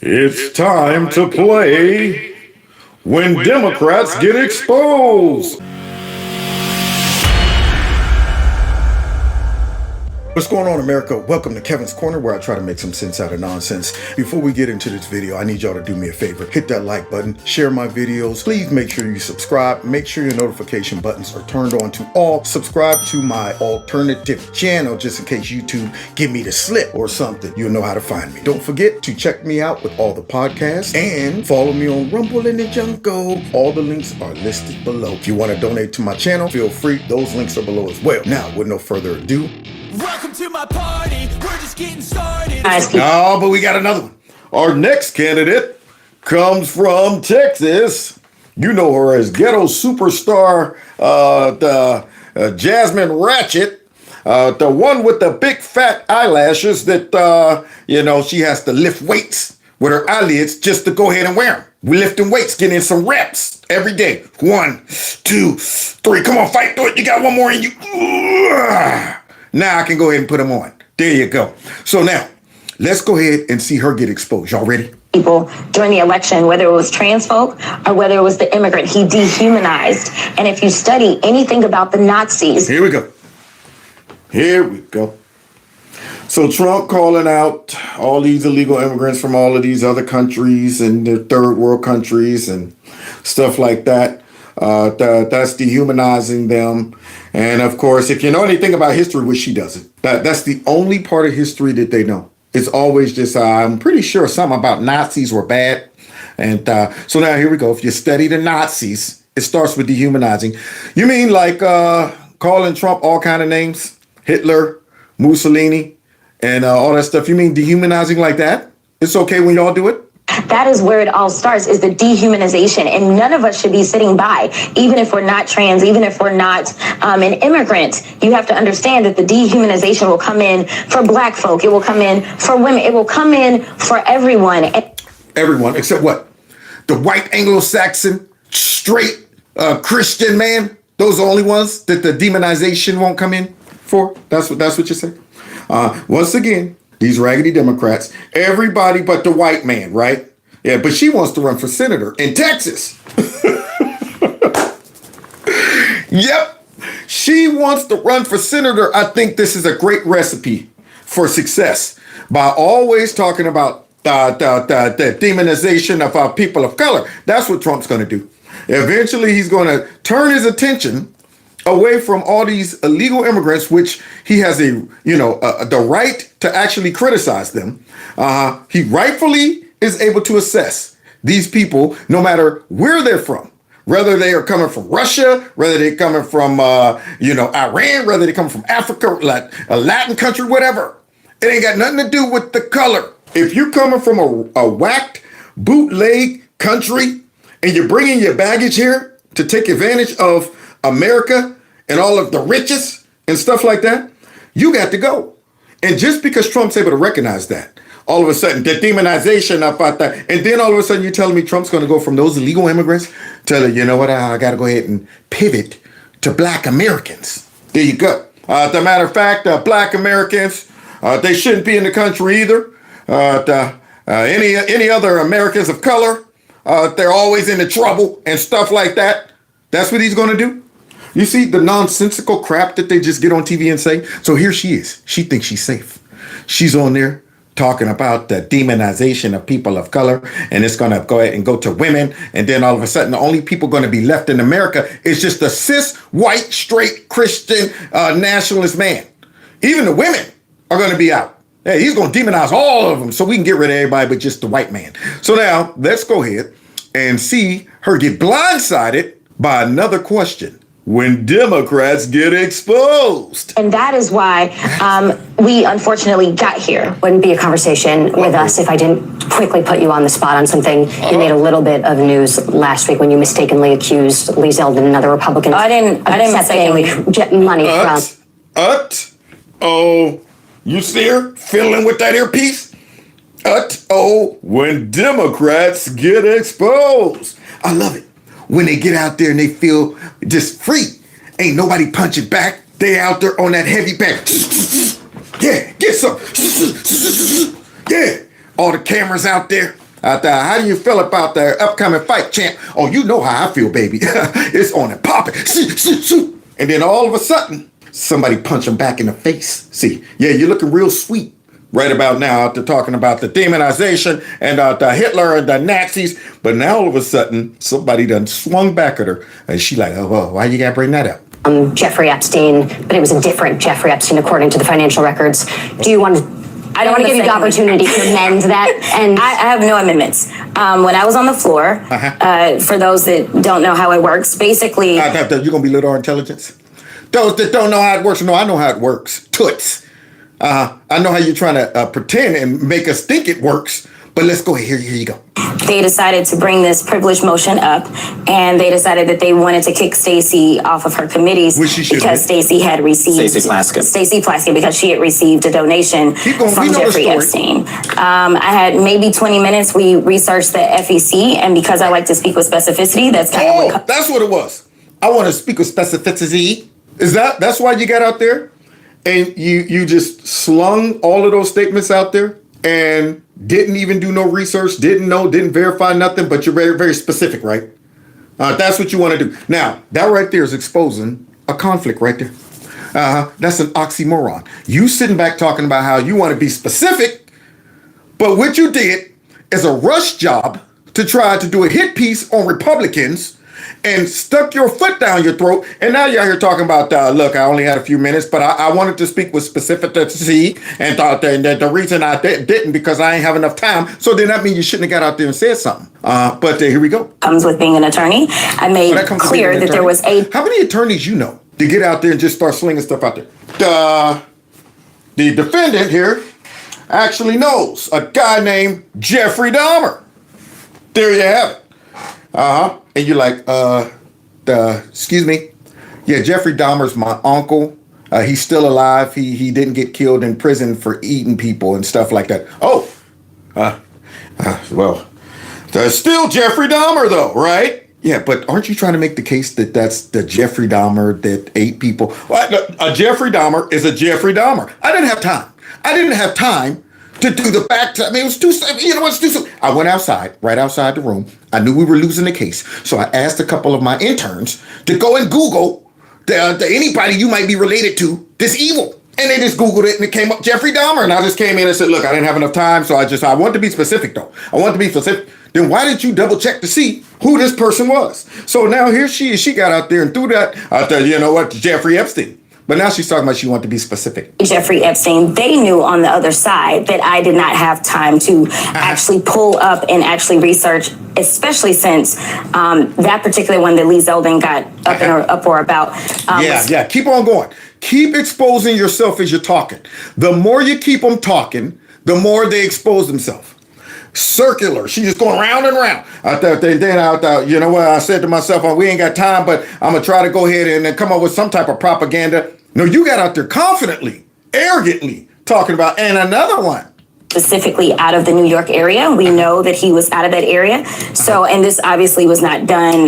It's time to play When Democrats Get Exposed. What's going on, America? Welcome to Kevin's Corner, where I try to make some sense out of nonsense. Before we get into this video, I need y'all to do me a favor. Hit that like button, share my videos. Please make sure you subscribe. Make sure your notification buttons are turned on to all. Subscribe to my alternative channel, just in case YouTube give me the slip or something. You'll know how to find me. Don't forget to check me out with all the podcasts and follow me on Rumble and the Jungle. All the links are listed below. If you want to donate to my channel, feel free. Those links are below as well. Now, with no further ado, welcome to my party. We're just getting started. Oh, but we got another one. Our next candidate comes from Texas. You know her as ghetto superstar, Jasmine Ratchet, the one with the big fat eyelashes that, she has to lift weights with her eyelids just to go ahead and wear them. We're lifting weights, getting in some reps every day. 1, 2, 3. Come on, fight through it. You got one more in you. Now I can go ahead and put them on. There you go. So now, let's go ahead and see her get exposed. Y'all ready? People during the election, whether it was trans folk or whether it was the immigrant, he dehumanized. And if you study anything about the Nazis. Here we go. So Trump calling out all these illegal immigrants from all of these other countries and the third world countries and stuff like that. That's dehumanizing them. And of course, if you know anything about history, which she doesn't, that's the only part of history that they know. It's always just, I'm pretty sure something about Nazis were bad. And so now here we go. If you study the Nazis, it starts with dehumanizing. You mean like calling Trump all kind of names? Hitler, Mussolini, and all that stuff. You mean dehumanizing like that? It's okay when y'all do it? That is where it all starts, is the dehumanization. And none of us should be sitting by, even if we're not trans, even if we're not an immigrant. You have to understand that the dehumanization will come in for black folk. It will come in for women. It will come in for everyone. Everyone, except what? The white Anglo-Saxon, straight Christian man? Those are the only ones that the demonization won't come in for? That's what you say? Once again, these raggedy Democrats, everybody but the white man, right? Yeah, but she wants to run for senator in Texas. Yep, she wants to run for senator. I think this is a great recipe for success by always talking about the demonization of people of color. That's what Trump's going to do. Eventually, he's going to turn his attention away from all these illegal immigrants, which he has the right to actually criticize them. He rightfully is able to assess these people, no matter where they're from, whether they are coming from Russia, whether they're coming from, Iran, whether they come from Africa, a Latin country, whatever. It ain't got nothing to do with the color. If you're coming from a whacked bootleg country and you're bringing your baggage here to take advantage of America and all of the riches and stuff like that, you got to go. And just because Trump's able to recognize that, all of a sudden, the demonization about that, and then all of a sudden you're telling me Trump's going to go from those illegal immigrants to, you know what, I got to go ahead and pivot to black Americans. There you go. As a matter of fact, black Americans, they shouldn't be in the country either. Any other Americans of color, they're always into trouble and stuff like that. That's what he's going to do. You see the nonsensical crap that they just get on TV and say? So here she is. She thinks she's safe. She's on there talking about the demonization of people of color, and it's going to go ahead and go to women. And then all of a sudden, the only people going to be left in America is just a cis, white, straight, Christian, nationalist man. Even the women are going to be out. Hey, he's going to demonize all of them so we can get rid of everybody but just the white man. So now let's go ahead and see her get blindsided by another question. When Democrats get exposed. And that is why we unfortunately got here. Wouldn't be a conversation with us if I didn't quickly put you on the spot on something. You made a little bit of news last week when you mistakenly accused Lee Zeldin and another Republican. I didn't mistakenly jet money from. Oh, you see her fiddling with that earpiece? When Democrats get exposed. I love it. When they get out there and they feel just free. Ain't nobody punching back. They out there on that heavy back. Yeah, get some. Yeah, all the cameras out there. How do you feel about the upcoming fight, champ? Oh, you know how I feel, baby. It's on and popping. And then all of a sudden, somebody punch him back in the face. See, yeah, you're looking real sweet right about now after talking about the demonization and the Hitler and the Nazis. But now all of a sudden, somebody done swung back at her. And she like, oh, well, why you gotta bring that up? Jeffrey Epstein, but it was a different Jeffrey Epstein according to the financial records. Do you want to? I don't want to give you the opportunity to amend that. And I have no amendments. When I was on the floor, for those that don't know how it works, basically, you're gonna be little intelligence. Those that don't know how it works, no, I know how it works. Toots. I know how you're trying to pretend and make us think it works. But let's go ahead. Here you go. they decided to bring this privilege motion up, and they decided that they wanted to kick Stacey off of her committees because Stacey had received Stacey Plaskett because she had received a donation from Jeffrey Epstein. I had maybe 20 minutes. We researched the FEC, and because I like to speak with specificity, that's kind of that's what it was. I want to speak with specificity. Is that's why you got out there and you just slung all of those statements out there and didn't even do no research, didn't verify nothing, but you're very, very specific, right? That's what you want to do. Now, that right there is exposing a conflict right there. That's an oxymoron. You sitting back talking about how you want to be specific, but what you did is a rush job to try to do a hit piece on Republicans and stuck your foot down your throat. And now you're here talking about, look, I only had a few minutes, but I wanted to speak with specificity and thought that the reason I didn't because I ain't have enough time. So then that means you shouldn't have got out there and said something. But here we go. Comes with being an attorney. I made clear that there was How many attorneys you know to get out there and just start slinging stuff out there? The defendant here actually knows a guy named Jeffrey Dahmer. There you have it. And you're like, excuse me? Yeah, Jeffrey Dahmer's my uncle. He's still alive. He didn't get killed in prison for eating people and stuff like that. Oh, well, there's still Jeffrey Dahmer though, right? Yeah, but aren't you trying to make the case that that's the Jeffrey Dahmer that ate people? Well, a Jeffrey Dahmer is a Jeffrey Dahmer. I didn't have time to do the back. I mean, it was too, it's too soon. I went outside, right outside the room. I knew we were losing the case. So I asked a couple of my interns to go and Google anybody you might be related to this evil. And they just Googled it and it came up Jeffrey Dahmer. And I just came in and said, look, I didn't have enough time. So I wanted to be specific though. I wanted to be specific. Then why didn't you double check to see who this person was? So now here she is. She got out there and threw that out there, you know what, Jeffrey Epstein. But now she's talking about she wanted to be specific. Jeffrey Epstein, they knew on the other side that I did not have time to actually pull up and actually research, especially since that particular one that Lee Zeldin got up in an uproar about. Keep on going. Keep exposing yourself as you're talking. The more you keep them talking, the more they expose themselves. Circular. She's just going round and round. I thought, you know what? I said to myself, we ain't got time, but I'm going to try to go ahead and come up with some type of propaganda. No, you got out there confidently, arrogantly talking about, and another one. Specifically out of the New York area. We know that he was out of that area. So, and this obviously was not done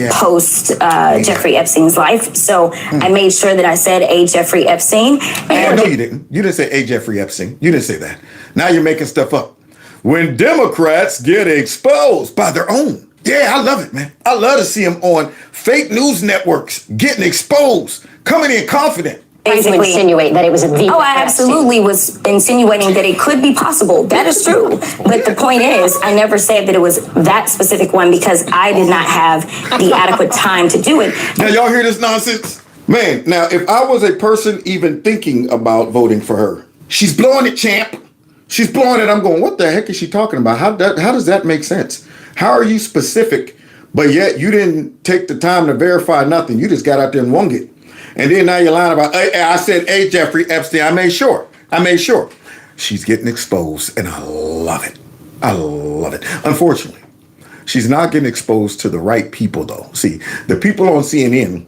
post Jeffrey Epstein's life. So I made sure that I said a Jeffrey Epstein. No, you didn't. You didn't say a Jeffrey Epstein. You didn't say that. Now you're making stuff up. When Democrats get exposed by their own. Yeah, I love it, man. I love to see them on fake news networks getting exposed, coming in confident. Basically insinuate that it was a vegan. Oh, I absolutely was insinuating that it could be possible. That is true. But the point is, I never said that it was that specific one because I did not have the adequate time to do it. Now, y'all hear this nonsense? Man, now, if I was a person even thinking about voting for her, she's blowing it, champ. She's blowing it. I'm going, what the heck is she talking about? How does that make sense? How are you specific, but yet you didn't take the time to verify nothing? You just got out there and wung it. And then now you're lying about, I said, hey, Jeffrey Epstein. I made sure. She's getting exposed, and I love it. Unfortunately, she's not getting exposed to the right people, though. See, the people on CNN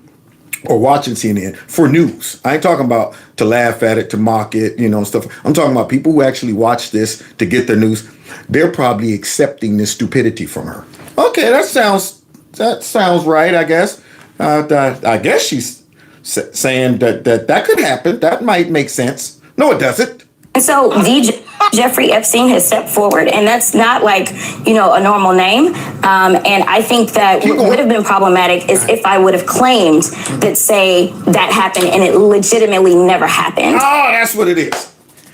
or watching CNN for news. I ain't talking about to laugh at it, to mock it, stuff. I'm talking about people who actually watch this to get their news. They're probably accepting this stupidity from her. Okay, that sounds right, I guess. I guess she's saying that could happen. That might make sense. No, it doesn't. And so DJ. Jeffrey Epstein has stepped forward, and that's not like, a normal name. And I think that what would have been problematic is if I would have claimed that, say, that happened and it legitimately never happened. Oh, that's what it is.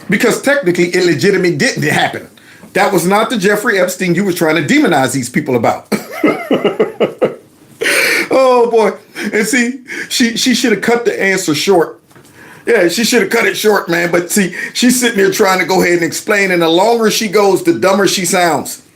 Because technically, it legitimately didn't happen. That was not the Jeffrey Epstein you were trying to demonize these people about. Oh, boy. And see, she should have cut the answer short. Yeah, she should have cut it short, man. But see, she's sitting here trying to go ahead and explain, and the longer she goes, the dumber she sounds.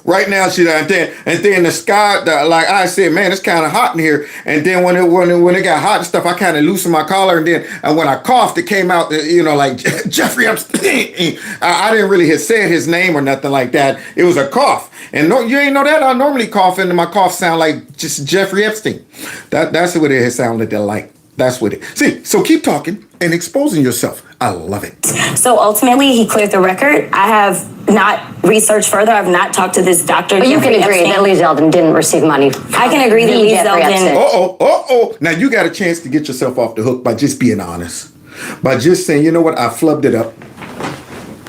Right now, and then the sky, like I said, man, it's kind of hot in here. And then when it got hot and stuff, I kind of loosened my collar, and when I coughed, it came out, like Jeffrey Epstein. I didn't really have said his name or nothing like that. It was a cough, and no, you ain't know that. I normally cough, and my cough sound like just Jeffrey Epstein. That's what it sounded like. That's what it. See, so keep talking and exposing yourself. I love it. So ultimately, he cleared the record. I have not researched further. I've not talked to this doctor. But you can agree that Lee Zeldin didn't receive money. I can agree that Lee Zeldin. Now you got a chance to get yourself off the hook by just being honest. By just saying, you know what, I flubbed it up.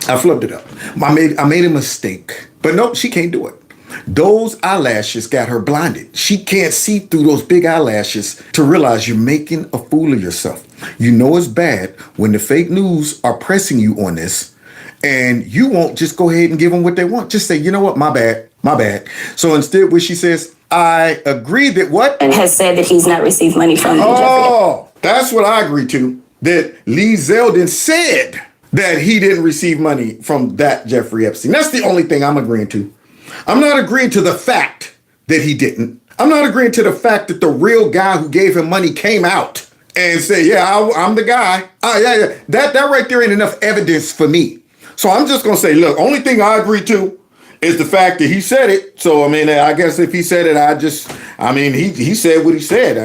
I made a mistake. But no, she can't do it. Those eyelashes got her blinded. She can't see through those big eyelashes to realize you're making a fool of yourself. You know it's bad when the fake news are pressing you on this, and you won't just go ahead and give them what they want. Just say, you know what, my bad. So instead, what she says, I agree that what? And has said that he's not received money from Jeffrey. Oh, that's what I agree to. That Lee Zeldin said that he didn't receive money from that Jeffrey Epstein. That's the only thing I'm agreeing to. I'm not agreeing to the fact that he didn't. I'm not agreeing to the fact that the real guy who gave him money came out and said, yeah, I'm the guy. Yeah. That right there ain't enough evidence for me. So I'm just going to say, look, only thing I agree to is the fact that he said it. So, I mean, I guess if he said it, he said what he said.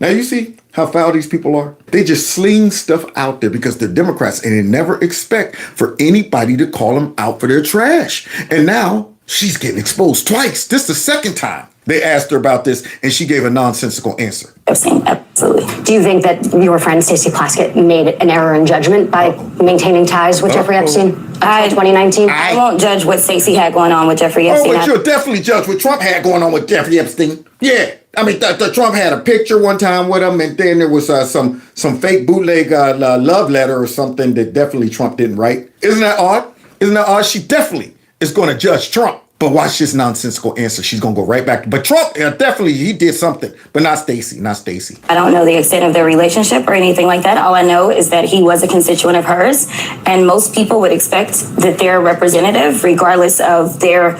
Now, you see how foul these people are? They just sling stuff out there because they're Democrats, and they never expect for anybody to call them out for their trash. And now she's getting exposed twice. This is the second time they asked her about this, and she gave a nonsensical answer. Absolutely. Do you think that your friend Stacey Plaskett made an error in judgment by maintaining ties with Jeffrey Epstein in 2019? I won't judge what Stacey had going on with Jeffrey Epstein. Oh, but you'll definitely judge what Trump had going on with Jeffrey Epstein. Yeah. I mean, the Trump had a picture one time with him, and then there was some fake bootleg love letter or something that definitely Trump didn't write. Isn't that odd? She definitely is going to judge Trump. But watch this nonsensical answer. She's going to go right back. But Trump, definitely, he did something. But not Stacey. I don't know the extent of their relationship or anything like that. All I know is that he was a constituent of hers. And most people would expect that their representative, regardless of their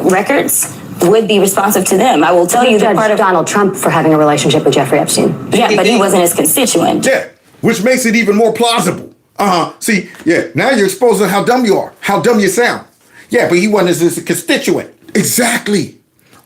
records, would be responsive to them. I will tell you that part of Donald Trump for having a relationship with Jeffrey Epstein. Yeah, but he wasn't his constituent. Yeah, which makes it even more plausible. See, yeah, now you're exposing how dumb you are, how dumb you sound. Yeah, but he wasn't his constituent. Exactly.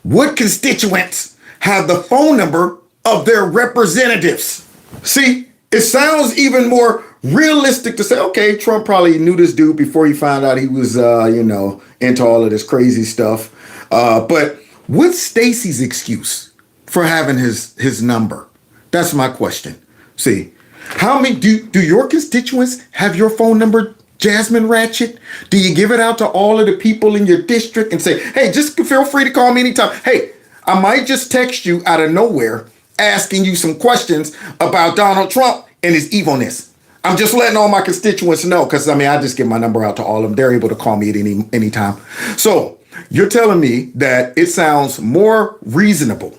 What constituents have the phone number of their representatives? See, it sounds even more realistic to say, okay, Trump probably knew this dude before he found out he was, into all of this crazy stuff. But what's Stacey's excuse for having his number? That's my question. See, how many do your constituents have your phone number, Jasmine Ratchet? Do you give it out to all of the people in your district and say, hey, just feel free to call me anytime. Hey, I might just text you out of nowhere asking you some questions about Donald Trump and his evilness. I'm just letting all my constituents know because, I just give my number out to all of them. They're able to call me at any time. So you're telling me that it sounds more reasonable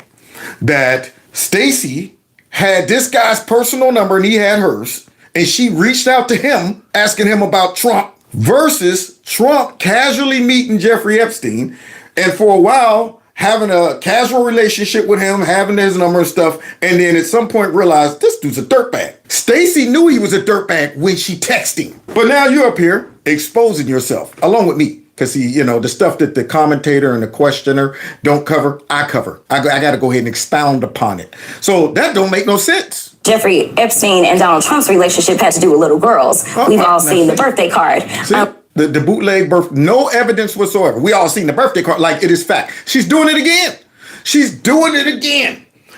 that Stacey had this guy's personal number and he had hers, and she reached out to him asking him about Trump versus Trump casually meeting Jeffrey Epstein and for a while having a casual relationship with him, having his number and stuff, and then at some point realized this dude's a dirtbag. Stacey knew he was a dirtbag when she texted him. But now you're up here exposing yourself along with me. Because the stuff that the commentator and the questioner don't cover, I cover. I got to go ahead and expound upon it. So that don't make no sense. Jeffrey Epstein and Donald Trump's relationship had to do with little girls. We've all seen the birthday card. The bootleg birth, no evidence whatsoever. We all seen the birthday card like it is fact. She's doing it again.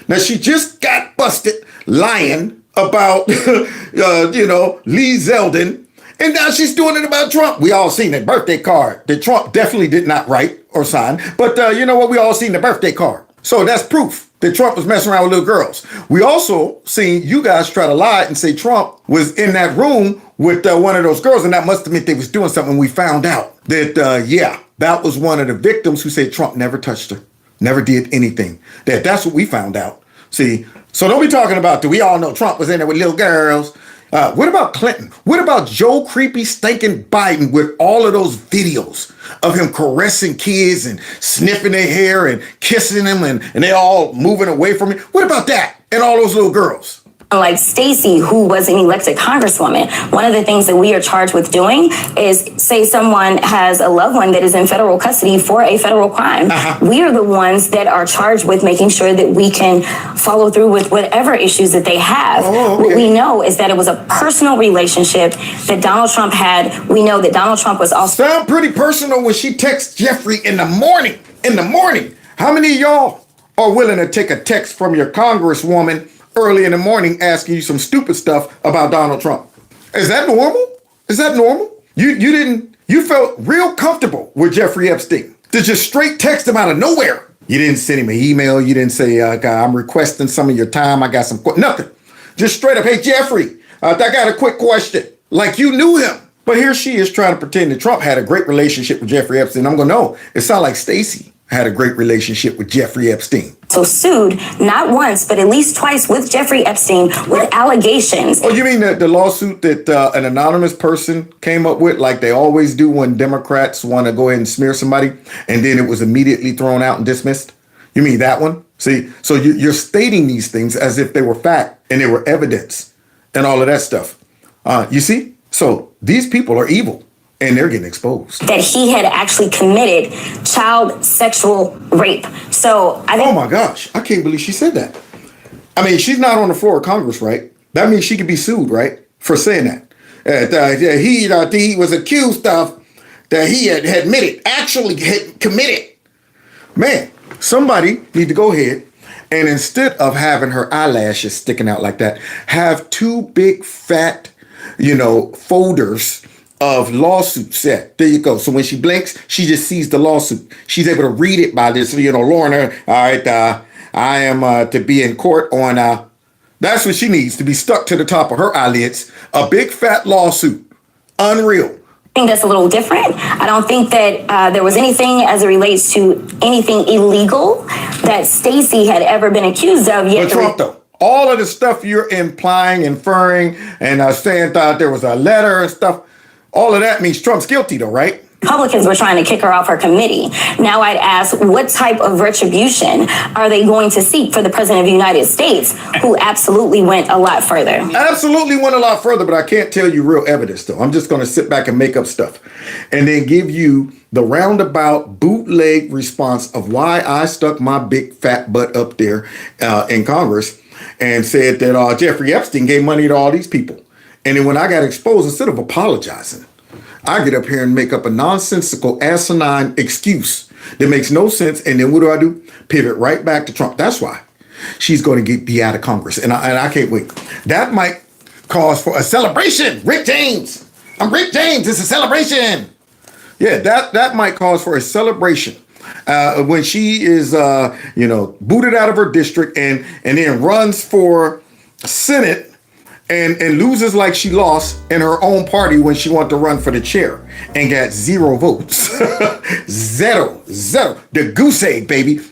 Now, she just got busted lying about, Lee Zeldin And now she's doing it about Trump. We all seen that birthday card that Trump definitely did not write or sign. But you know what? We all seen the birthday card. So that's proof that Trump was messing around with little girls. We also seen you guys try to lie and say Trump was in that room with one of those girls, and that must have meant they was doing something. We found out that, yeah, that was one of the victims who said Trump never touched her, never did anything. That's what we found out. See, so don't be talking about, do we all know Trump was in there with little girls? What about Clinton? What about Joe Creepy Stinking Biden with all of those videos of him caressing kids and sniffing their hair and kissing them and they all moving away from him? What about that? And all those little girls? Like Stacey, who was an elected congresswoman, one of the things that we are charged with doing is say someone has a loved one that is in federal custody for a federal crime. We are the ones that are charged with making sure that we can follow through with whatever issues that they have. What we know is that it was a personal relationship that Donald Trump had. We know that Donald Trump was also... Sound pretty personal when she texts Jeffrey in the morning. In the morning. How many of y'all are willing to take a text from your congresswoman early in the morning asking you some stupid stuff about Donald Trump? Is that normal? Is that normal? You felt real comfortable with Jeffrey Epstein to just straight text him out of nowhere. You didn't send him an email. You didn't say, I'm requesting some of your time. I got some, nothing. Just straight up, hey, Jeffrey, I got a quick question. Like you knew him. But here she is trying to pretend that Trump had a great relationship with Jeffrey Epstein. I'm going, no, it sounds like Stacey had a great relationship with Jeffrey Epstein. So sued not once, but at least twice with Jeffrey Epstein with allegations. Oh, you mean the lawsuit that an anonymous person came up with, like they always do when Democrats want to go ahead and smear somebody, and then it was immediately thrown out and dismissed? You mean that one? See, so you're stating these things as if they were fact and they were evidence and all of that stuff. You see? So these people are evil. And they're getting exposed. That he had actually committed child sexual rape. So I think... Oh my gosh, I can't believe she said that. I mean, she's not on the floor of Congress, right? That means she could be sued, right? For saying that. He was accused of, that he had admitted, actually had committed. Man, somebody need to go ahead and instead of having her eyelashes sticking out like that, have two big fat, folders of lawsuit set. There you go. So when she blinks, she just sees the lawsuit. She's able to read it by this, Lauren, all right, I am to be in court on, that's what she needs, to be stuck to the top of her eyelids. A big fat lawsuit. Unreal. I think that's a little different. I don't think that there was anything as it relates to anything illegal that Stacey had ever been accused of yet. But Trump, though, all of the stuff you're implying, inferring, and saying that there was a letter and stuff, all of that means Trump's guilty, though, right? Republicans were trying to kick her off her committee. Now I'd ask, what type of retribution are they going to seek for the president of the United States, who absolutely went a lot further? Absolutely went a lot further, but I can't tell you real evidence, though. I'm just going to sit back and make up stuff and then give you the roundabout bootleg response of why I stuck my big fat butt up there in Congress and said that Jeffrey Epstein gave money to all these people. And then when I got exposed, instead of apologizing, I get up here and make up a nonsensical, asinine excuse that makes no sense. And then what do? Pivot right back to Trump. That's why she's going to be out of Congress. And I can't wait. That might cause for a celebration. Rick James. I'm Rick James. It's a celebration. Yeah, that might cause for a celebration. When she is, booted out of her district and then runs for Senate and loses like she lost in her own party when she wanted to run for the chair and got 0 votes. Zero. The goose egg, baby.